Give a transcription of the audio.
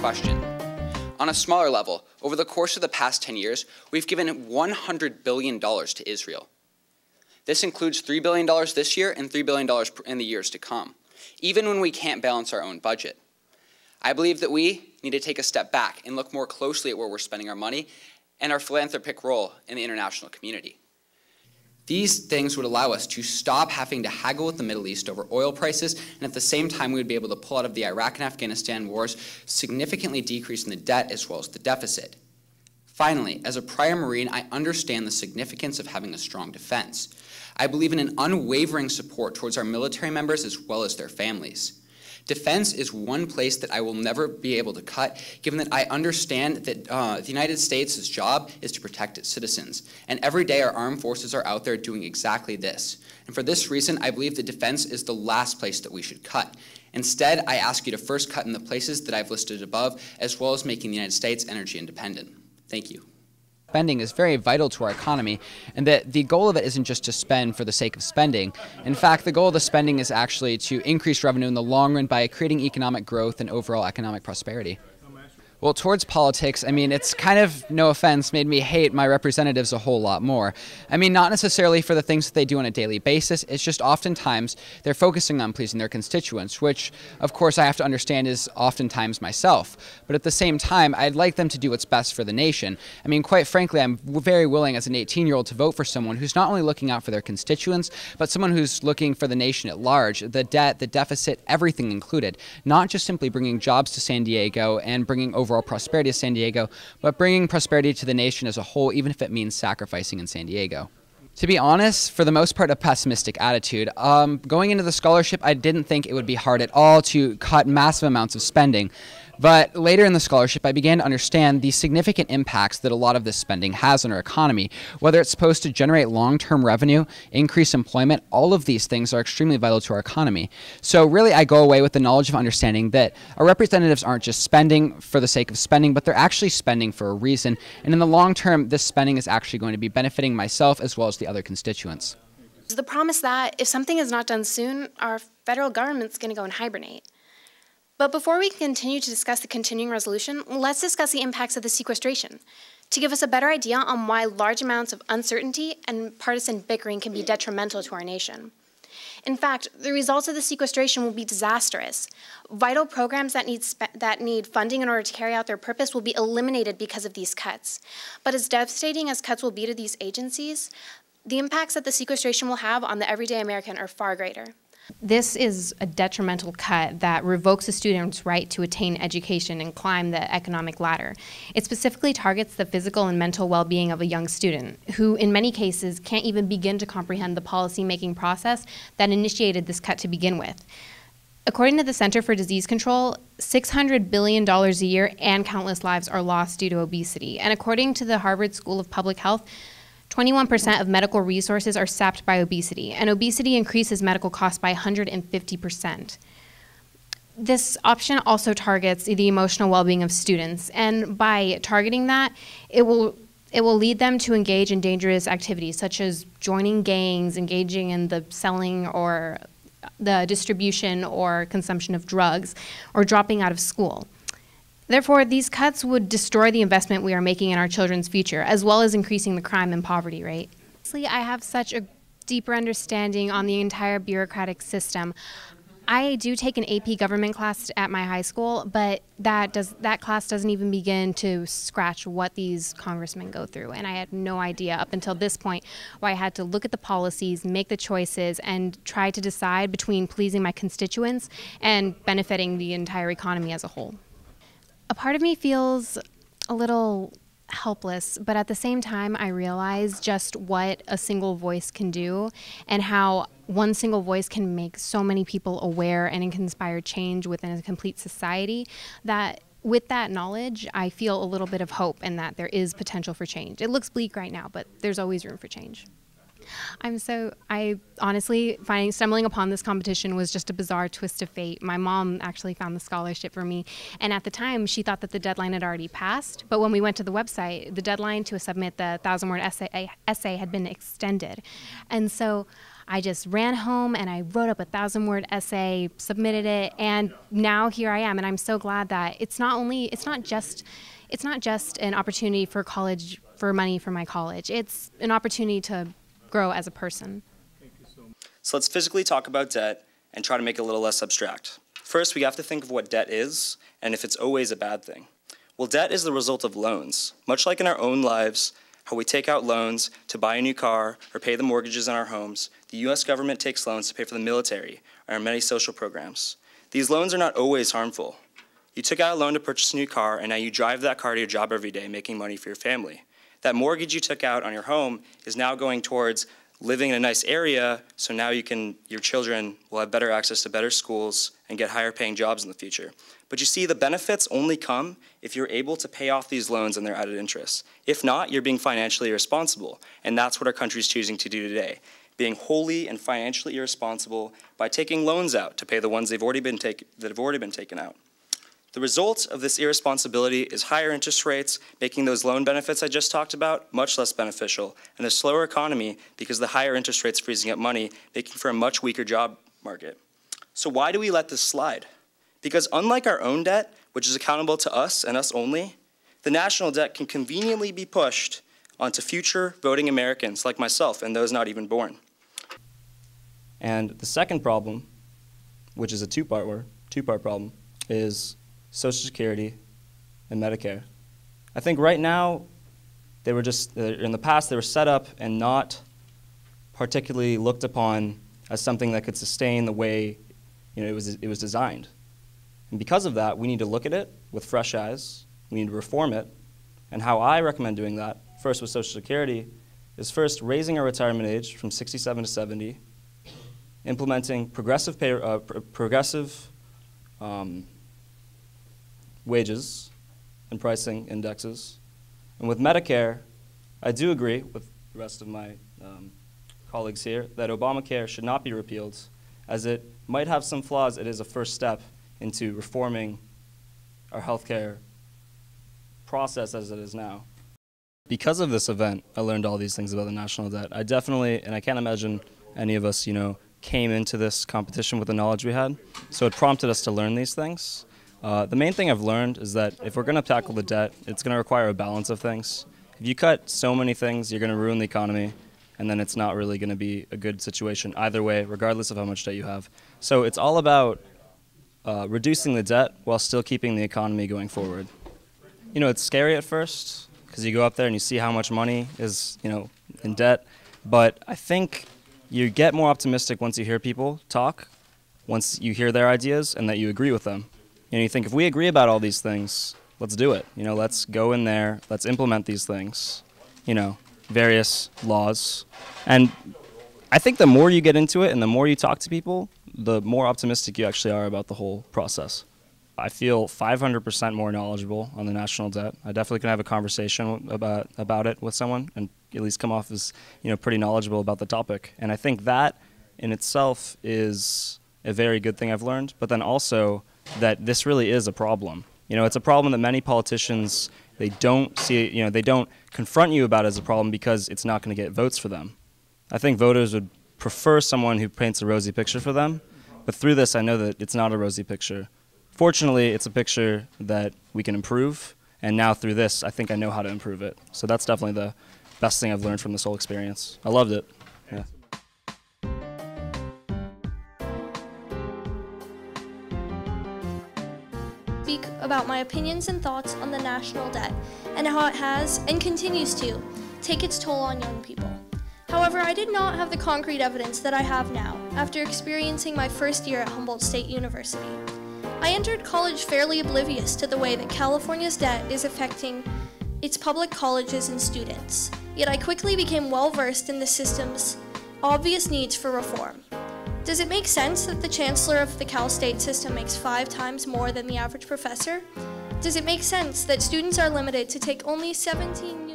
question. On a smaller level, over the course of the past 10 years, we've given $100 billion to Israel. This includes $3 billion this year and $3 billion in the years to come, even when we can't balance our own budget. I believe that we need to take a step back and look more closely at where we're spending our money and our philanthropic role in the international community. These things would allow us to stop having to haggle with the Middle East over oil prices, and at the same time we would be able to pull out of the Iraq and Afghanistan wars, significantly decreasing the debt as well as the deficit. Finally, as a prior Marine, I understand the significance of having a strong defense. I believe in an unwavering support towards our military members as well as their families. Defense is one place that I will never be able to cut, given that I understand that the United States' job is to protect its citizens. And every day our armed forces are out there doing exactly this. And for this reason, I believe that defense is the last place that we should cut. Instead, I ask you to first cut in the places that I've listed above, as well as making the United States energy independent. Thank you. Spending is very vital to our economy, and that the goal of it isn't just to spend for the sake of spending. In fact, the goal of the spending is actually to increase revenue in the long run by creating economic growth and overall economic prosperity. Well, towards politics, I mean, it's kind of, no offense, made me hate my representatives a whole lot more. I mean, not necessarily for the things that they do on a daily basis, it's just oftentimes they're focusing on pleasing their constituents, which, of course, I have to understand is oftentimes myself. But at the same time, I'd like them to do what's best for the nation. I mean, quite frankly, I'm very willing as an 18-year-old to vote for someone who's not only looking out for their constituents, but someone who's looking for the nation at large, the debt, the deficit, everything included, not just simply bringing jobs to San Diego and bringing overall prosperity to San Diego, but bringing prosperity to the nation as a whole, even if it means sacrificing in San Diego. To be honest, for the most part, a pessimistic attitude. Going into the scholarship, I didn't think it would be hard at all to cut massive amounts of spending. But later in the scholarship, I began to understand the significant impacts that a lot of this spending has on our economy. Whether it's supposed to generate long-term revenue, increase employment, all of these things are extremely vital to our economy. So really, I go away with the knowledge of understanding that our representatives aren't just spending for the sake of spending, but they're actually spending for a reason. And in the long term, this spending is actually going to be benefiting myself as well as the other constituents. The promise that if something is not done soon, our federal government's going to go and hibernate. But before we continue to discuss the continuing resolution, let's discuss the impacts of the sequestration to give us a better idea on why large amounts of uncertainty and partisan bickering can be detrimental to our nation. In fact, the results of the sequestration will be disastrous. Vital programs that need funding in order to carry out their purpose will be eliminated because of these cuts. But as devastating as cuts will be to these agencies, the impacts that the sequestration will have on the everyday American are far greater. This is a detrimental cut that revokes a student's right to attain education and climb the economic ladder. It specifically targets the physical and mental well-being of a young student, who in many cases can't even begin to comprehend the policy-making process that initiated this cut to begin with. According to the Center for Disease Control, $600 billion a year and countless lives are lost due to obesity. And according to the Harvard School of Public Health, 21% of medical resources are sapped by obesity, and obesity increases medical costs by 150%. This option also targets the emotional well-being of students, and by targeting that, it will lead them to engage in dangerous activities, such as joining gangs, engaging in the selling or the distribution or consumption of drugs, or dropping out of school. Therefore, these cuts would destroy the investment we are making in our children's future, as well as increasing the crime and poverty rate. Honestly, I have such a deeper understanding on the entire bureaucratic system. I do take an AP government class at my high school, but that class doesn't even begin to scratch what these congressmen go through. And I had no idea up until this point why I had to look at the policies, make the choices, and try to decide between pleasing my constituents and benefiting the entire economy as a whole. A part of me feels a little helpless, but at the same time, I realize just what a single voice can do and how one single voice can make so many people aware and can inspire change within a complete society, that with that knowledge, I feel a little bit of hope and that there is potential for change. It looks bleak right now, but there's always room for change. I honestly, stumbling upon this competition was just a bizarre twist of fate. My mom actually found the scholarship for me, and at the time she thought that the deadline had already passed, but when we went to the website, the deadline to submit the 1,000-word essay had been extended. And so I just ran home and I wrote up a 1,000-word essay, submitted it, and now here I am. And I'm so glad that it's not just an opportunity for college, for money for my college. It's an opportunity to grow as a person. So let's physically talk about debt and try to make it a little less abstract. First, we have to think of what debt is and if it's always a bad thing. Well, debt is the result of loans. Much like in our own lives, how we take out loans to buy a new car or pay the mortgages on our homes, the U.S. government takes loans to pay for the military and our many social programs. These loans are not always harmful. You took out a loan to purchase a new car, and now you drive that car to your job every day, making money for your family. That mortgage you took out on your home is now going towards living in a nice area, so now your children will have better access to better schools and get higher paying jobs in the future. But you see, the benefits only come if you're able to pay off these loans and their added interest. If not, you're being financially irresponsible, and that's what our country is choosing to do today, being wholly and financially irresponsible by taking loans out to pay the ones that have already been taken out. The result of this irresponsibility is higher interest rates, making those loan benefits I just talked about much less beneficial, and a slower economy because the higher interest rates freezing up money, making for a much weaker job market. So why do we let this slide? Because unlike our own debt, which is accountable to us and us only, the national debt can conveniently be pushed onto future voting Americans like myself and those not even born. And the second problem, which is a two-part problem, is Social Security and Medicare. I think right now, they were just, in the past, they were set up and not particularly looked upon as something that could sustain the way it was designed. And because of that, we need to look at it with fresh eyes. We need to reform it. And how I recommend doing that, first with Social Security, is first raising our retirement age from 67 to 70, implementing progressive wages and pricing indexes. And with Medicare, I do agree with the rest of my colleagues here that Obamacare should not be repealed, as it might have some flaws. It is a first step into reforming our healthcare process as it is now. Because of this event, I learned all these things about the national debt. I definitely, and I can't imagine any of us, came into this competition with the knowledge we had. So it prompted us to learn these things. The main thing I've learned is that if we're going to tackle the debt, it's going to require a balance of things. If you cut so many things, you're going to ruin the economy, and then it's not really going to be a good situation either way, regardless of how much debt you have. So it's all about reducing the debt while still keeping the economy going forward. It's scary at first because you go up there and you see how much money is, in debt. But I think you get more optimistic once you hear people talk, once you hear their ideas and that you agree with them. You think if we agree about all these things, let's do it. Let's go in there, let's implement these things, various laws. And I think the more you get into it and the more you talk to people, the more optimistic you actually are about the whole process. I feel 500% more knowledgeable on the national debt. I definitely can have a conversation about it with someone and at least come off as pretty knowledgeable about the topic. And I think that in itself is a very good thing I've learned, but then also that this really is a problem. It's a problem that many politicians, they don't see, they don't confront you about as a problem because it's not going to get votes for them. I think voters would prefer someone who paints a rosy picture for them, but through this I know that it's not a rosy picture. Fortunately, it's a picture that we can improve, and now through this, I think I know how to improve it. So that's definitely the best thing I've learned from this whole experience. I loved it. Yeah. Speak about my opinions and thoughts on the national debt and how it has and continues to take its toll on young people. However, I did not have the concrete evidence that I have now after experiencing my first year at Humboldt State University. I entered college fairly oblivious to the way that California's debt is affecting its public colleges and students, yet I quickly became well versed in the system's obvious needs for reform. Does it make sense that the chancellor of the Cal State system makes 5 times more than the average professor? Does it make sense that students are limited to take only 17